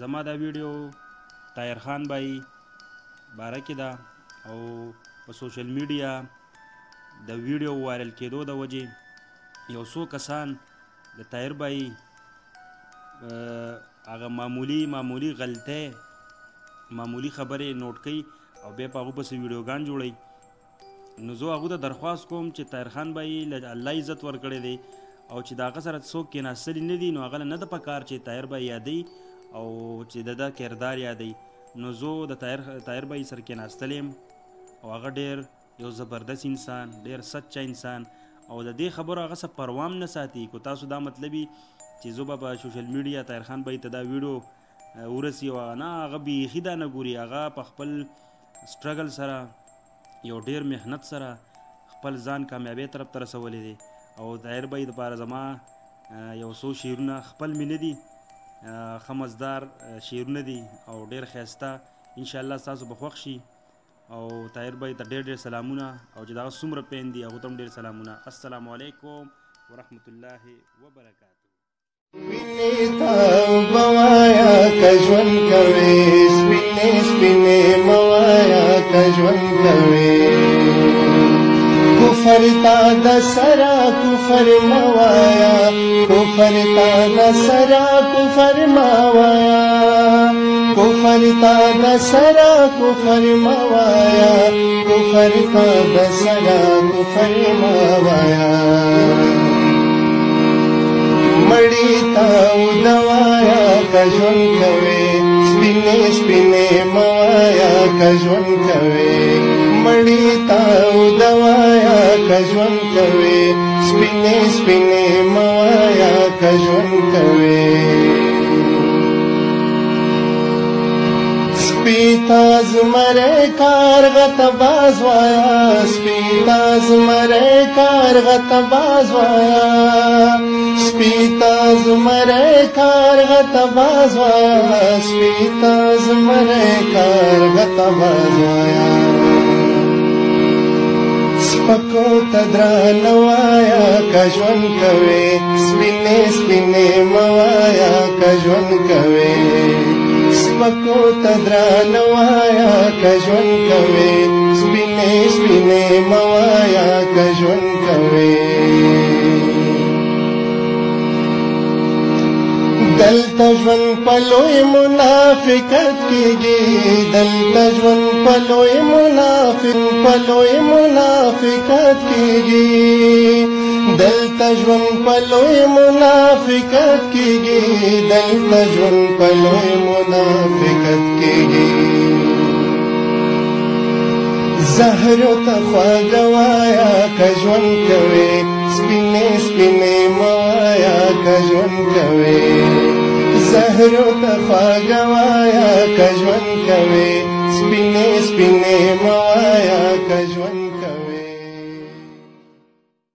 زما دا ویډیو طاهر خان بھائی باره کې ده او په سوشل میډیا د ویډیو وایرل کېدو د وجې یو څو کسان د طاهر بھائی هغه معمولی غلطۍ معمولی خبرې نوٹ کوي او بیا په هغو پسې ویډیوګان جوړوي. نو زه هغو ته درخواست کوم چې طاهر خان بھائی له الله عزت ورکړی دی او چې د هغه سره څوک کېناستلي نه دي نو هغه له نه ده په کار چې طاهر بھائی یادوي او چې د ده کردار یادوي. نو زه د طاهر بھائی سره کېناستلی یم او هغه ډېر یو زبردست انسان، ډېر سچا انسان او د دې خبرو هغه څه پروا هم نه ساتي. که تاسو دا مطلبي چې زه به په سوشل میډیا طاهر خان بھائی ته دا ویډیو ورسي او نه، هغه بیخي دا نه ګوري. هغه په خپل سټرګل سره یو ډېر محنت سره خپل ځان کامیابۍ طرف ته رسولی دی او طاهر بھائی دپاره زما یو څو شعرونه خپل مې نه دي، ښه مزدار شعرونه دي او ډېر ښایسته. انشاءالله ستاسو به خوښ شي او طاهر بھائی ته ډېر سلامونه او چې دغه څومره پین دي هغو ته هم ډېر سلامونه. السلام علیکم ورحمة الله وبرکاته. سپینې ته بوایا که ژوند کوې، سپینې موایا که ژوند کوې، کفر تا د سره کفر موایا، کفر تا د سره کفر موایا، کفر تا د سره کفر موایا، کفر تا د سره کفر موایا. مړی ته ودوایا که ژوند کوې، سپینې موایا که ژوند کوې، مړی ته ودوایا که ژوند کوې، سپینې موایا که ژوند کوې. سپی تا زمری کارغه ته باز وایا، سپی تا زمری کارغه ته باز وایا، سپی تا زمری کارغه ته باز وایا، سپی تا زمری کارغه ته باز وایا. سپکو ته درانه وایا که ژوند کوې، سپینې موایا که ژوند کوې، سپکو ته درانه وایا که ژوند کوې، سپینې موایا که ژوند کوې. دلته ژوند په لوی منافقت کېږي، دلته ژوند په لوی منافقت کېږي، دلته ژوند په لوی منافقت کېږي، دلته ژوند په لوی منافقت کېږي. زهرو ته خواږه وایا که ژوند کوې، سپینې موایا که ژوند کوې، زهرو ته خواږه وایا که ژوند کوې، سپینې موایا که ژوند کوې.